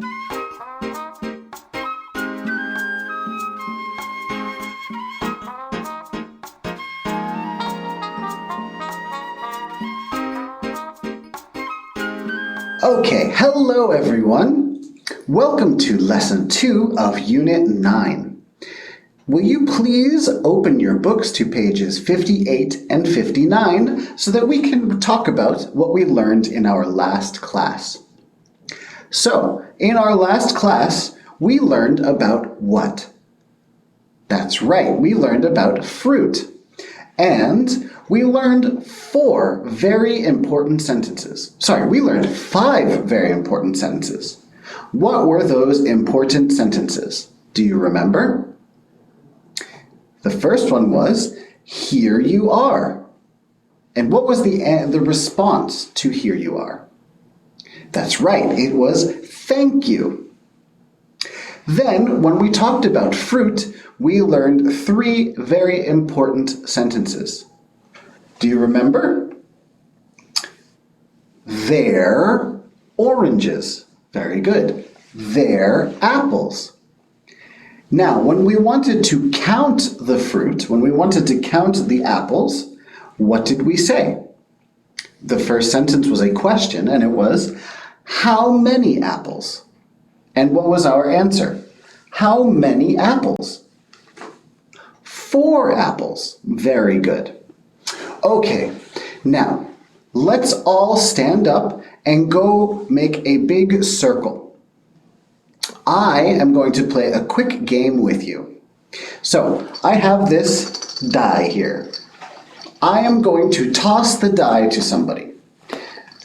Okay, hello everyone. Welcome to Lesson 2 of Unit 9. Will you please open your books to pages 58 and 59 so that we can talk about what we learned in our last class. So, in our last class, we learned about what? That's right, we learned about fruit. And we learned 4 very important sentences. We learned 5 very important sentences. What were those important sentences? Do you remember? The first one was, here you are. And what was the response to here you are? That's right, it was thank you. Then, when we talked about fruit, we learned 3 very important sentences. Do you remember? They're oranges. Very good. They're apples. Now, when we wanted to count the fruit, when we wanted to count the apples, what did we say? The first sentence was a question, and it was, how many apples? And what was our answer? How many apples? 4 apples. Very good. Okay, now let's all stand up and go make a big circle. I am going to play a quick game with you. So, I have this die here. I am going to toss the die to somebody.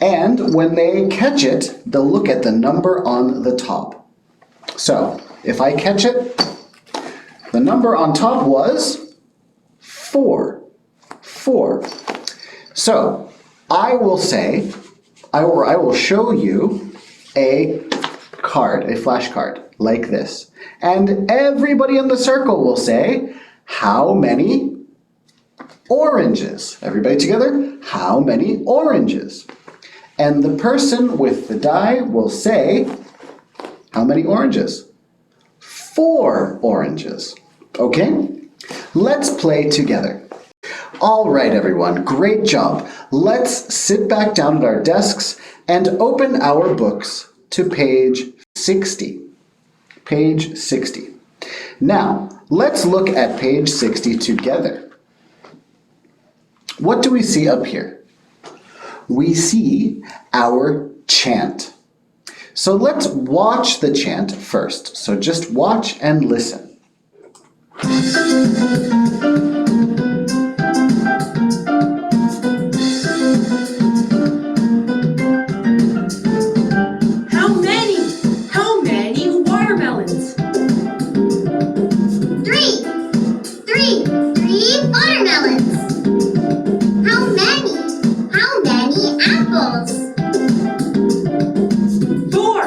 And when they catch it, they'll look at the number on the top. So, if I catch it, the number on top was 4. 4. So, I will say, I will show you a card, a flashcard, like this. And everybody in the circle will say, how many oranges? Everybody together, how many oranges? And the person with the die will say, how many oranges? 4 oranges. Okay? Let's play together. All right, everyone, great job. Let's sit back down at our desks and open our books to page 60. Page 60. Now, let's look at page 60 together. What do we see up here? We see our chant. So let's watch the chant first. So just watch and listen. How many watermelons? 3 watermelons. How many apples? 4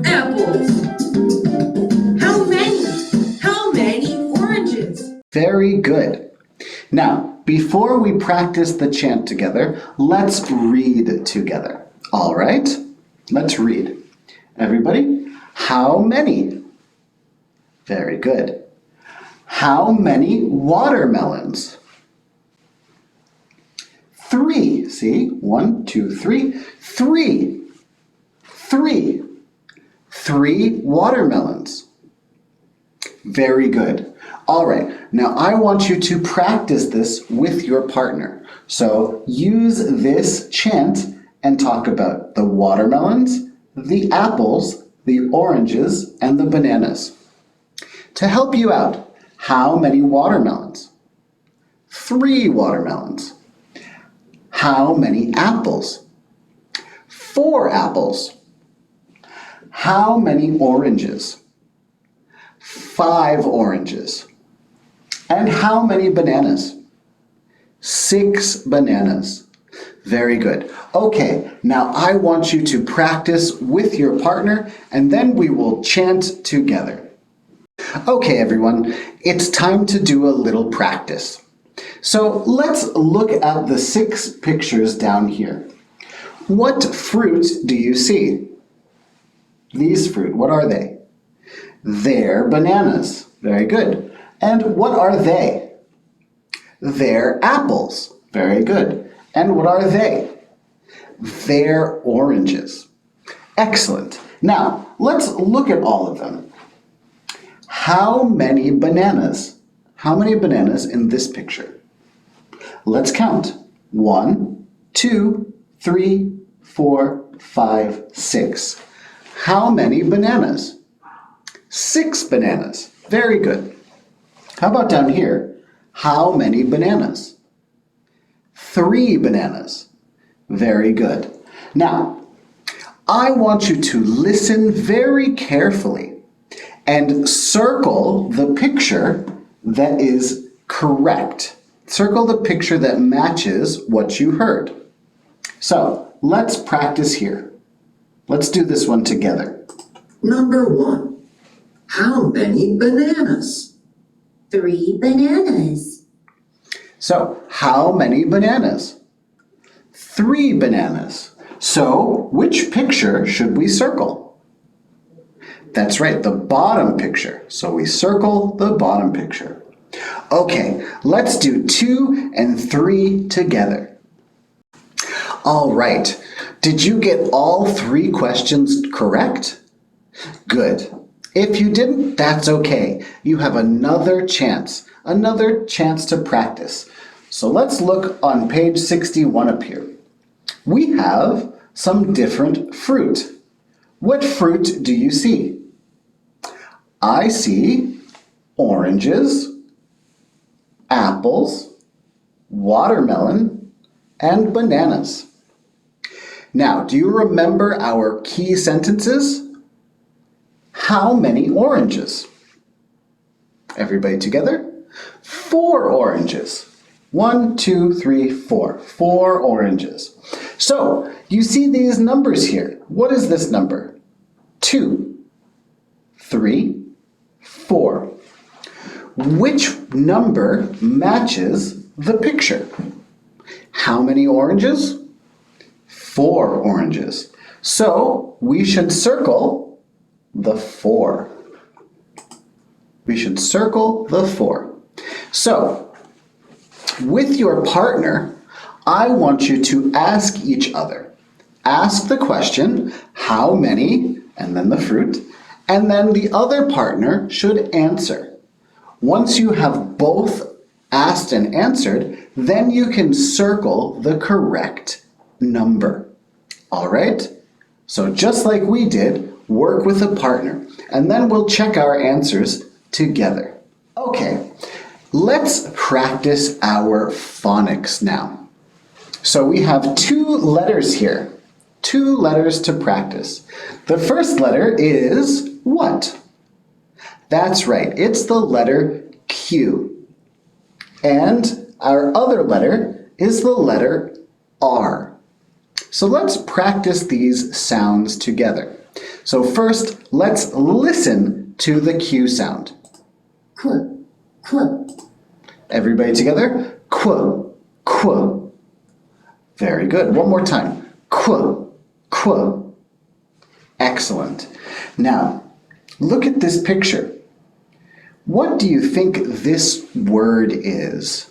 apples. How many oranges? Very good. Now, before we practice the chant together, let's read together. All right? Let's read. Everybody, how many? Very good. How many watermelons? 3. See? 1, 2, 3. 3. 3 watermelons. Very good. All right, now I want you to practice this with your partner. So use this chant and talk about the watermelons, the apples, the oranges, and the bananas. To help you out, how many watermelons? 3 watermelons. How many apples? 4 apples. How many oranges? 5 oranges. And how many bananas? 6 bananas. Very good. Okay, now I want you to practice with your partner and then we will chant together. Okay, everyone, it's time to do a little practice. So let's look at the 6 pictures down here. What fruit do you see? These fruit, what are they? They're bananas. Very good. And what are they? They're apples. Very good. And what are they? They're oranges. Excellent. Now, let's look at all of them. How many bananas? How many bananas in this picture? Let's count. 1, 2, 3, 4, 5, 6. How many bananas? 6 bananas. Very good. How about down here? How many bananas? 3 bananas. Very good. Now, I want you to listen very carefully and circle the picture that is correct. Circle the picture that matches what you heard. So, let's practice here. Let's do this one together. Number 1. How many bananas? 3 bananas. So, how many bananas? 3 bananas. So, which picture should we circle? That's right, the bottom picture. So we circle the bottom picture. Okay, let's do 2 and 3 together. All right, did you get all 3 questions correct? Good. If you didn't, that's okay. You have another chance to practice. So let's look on page 61 up here. We have some different fruit. What fruit do you see? I see oranges, apples, watermelon, and bananas. Now, do you remember our key sentences? How many oranges? Everybody together? 4 oranges. 1, 2, 3, 4. 4 oranges. So, you see these numbers here. What is this number? 2, 3, 4. Which number matches the picture? How many oranges? 4 oranges. So, we should circle the 4. We should circle the 4. So, with your partner, I want you to ask each other. Ask the question, how many, and then the fruit, and then the other partner should answer. Once you have both asked and answered, then you can circle the correct number. All right? So just like we did, work with a partner, and then we'll check our answers together. Okay, let's practice our phonics now. So we have 2 letters here. 2 letters to practice. The first letter is what? That's right, it's the letter Q. And our other letter is the letter R. So let's practice these sounds together. So first, let's listen to the Q sound. Qu, qu. Everybody together? Qu, qu. Very good. One more time. Qu, qu. Excellent. Now, look at this picture. What do you think this word is?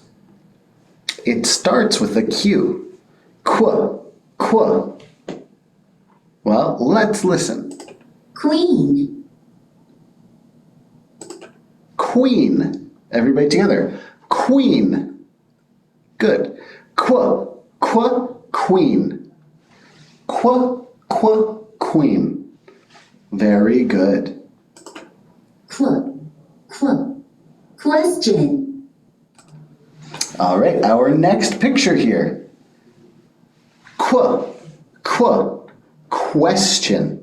It starts with a Q. Qu, qu. Well, let's listen. Queen. Queen. Everybody together. Queen. Good. Qu, qu, queen. Qu, qu, queen. Very good. Qu, qu. Question. All right, our next picture here. Qu, qu, question.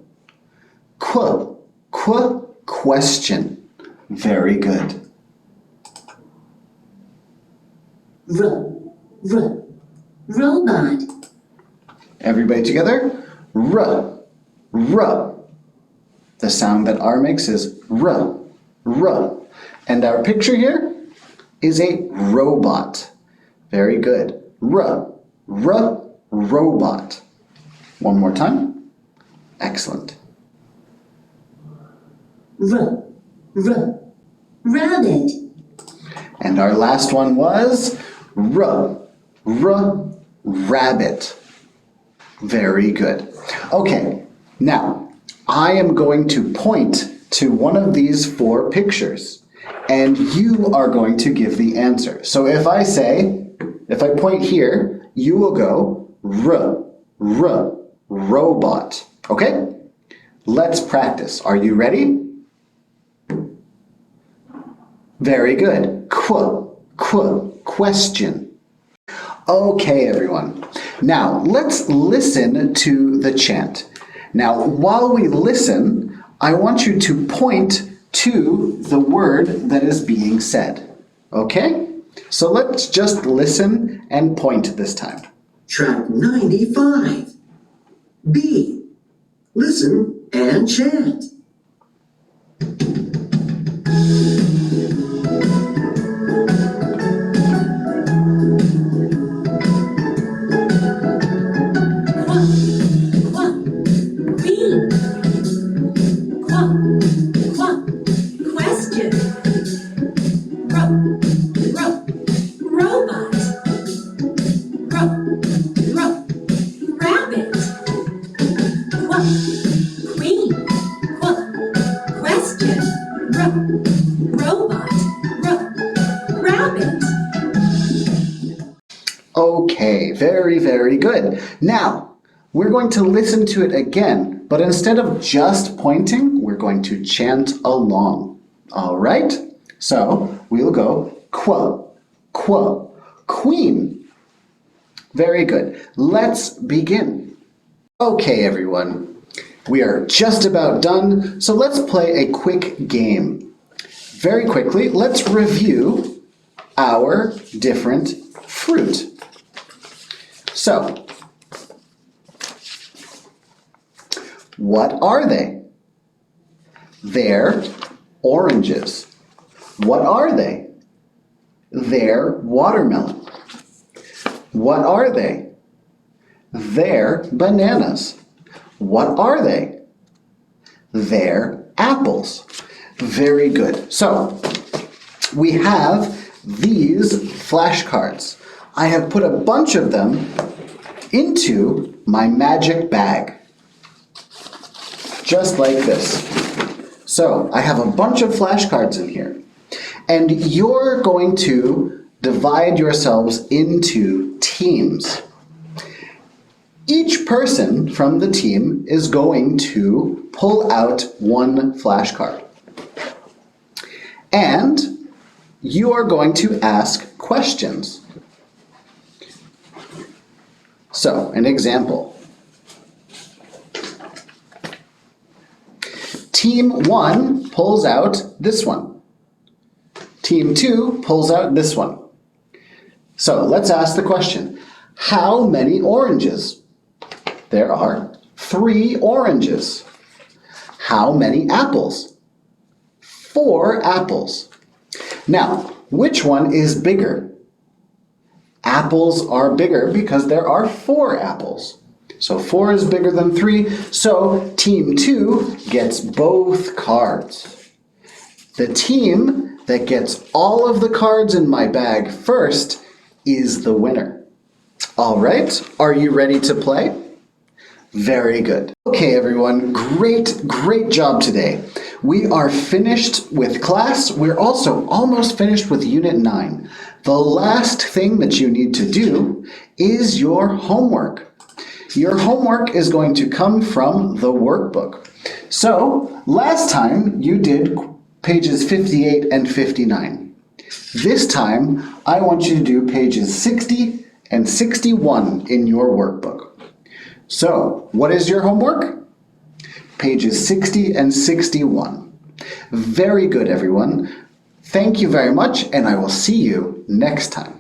Qu, qu, question. Very good. R, r. Robot. Everybody together? R, r. The sound that R makes is r, r. And our picture here is a robot. Very good. R, r, robot. One more time. Excellent. rabbit. And our last one was rabbit. Very good. Okay, now I am going to point to one of these four pictures, and you are going to give the answer. So if I point here, you will go robot. Okay? Let's practice. Are you ready? Very good. Question. Okay, everyone. Now, let's listen to the chant. Now, while we listen, I want you to point to the word that is being said. Okay? So let's just listen and point this time. Track 95. B. Listen and chant. Question. Robot. Rabbit. Queen. Question. Robot. Rabbit. Okay, very good. Now, we're going to listen to it again, but instead of just pointing, we're going to chant along. All right? So, we'll go queen. Very good. Let's begin. Okay, everyone. We are just about done, so let's play a quick game. Very quickly, let's review our different fruit. So, what are they? They're oranges. What are they? They're watermelon. What are they? They're bananas. What are they? They're apples. Very good. So, we have these flashcards. I have put a bunch of them into my magic bag. Just like this. So, I have a bunch of flashcards in here. And you're going to divide yourselves into teams. Each person from the team is going to pull out one flashcard. And you are going to ask questions. So, an example. Team 1 pulls out this one. Team 2 pulls out this one. So, let's ask the question. How many oranges? There are 3 oranges. How many apples? 4 apples. Now, which one is bigger? Apples are bigger because there are 4 apples. So 4 is bigger than 3, so team 2 gets both cards. The team that gets all of the cards in my bag first is the winner. All right, are you ready to play? Very good. Okay, everyone, great job today. We are finished with class. We're also almost finished with Unit 9. The last thing that you need to do is your homework. Your homework is going to come from the workbook. So, last time you did pages 58 and 59. This time, I want you to do pages 60 and 61 in your workbook. So, what is your homework? Pages 60 and 61. Very good, everyone. Thank you very much, and I will see you next time.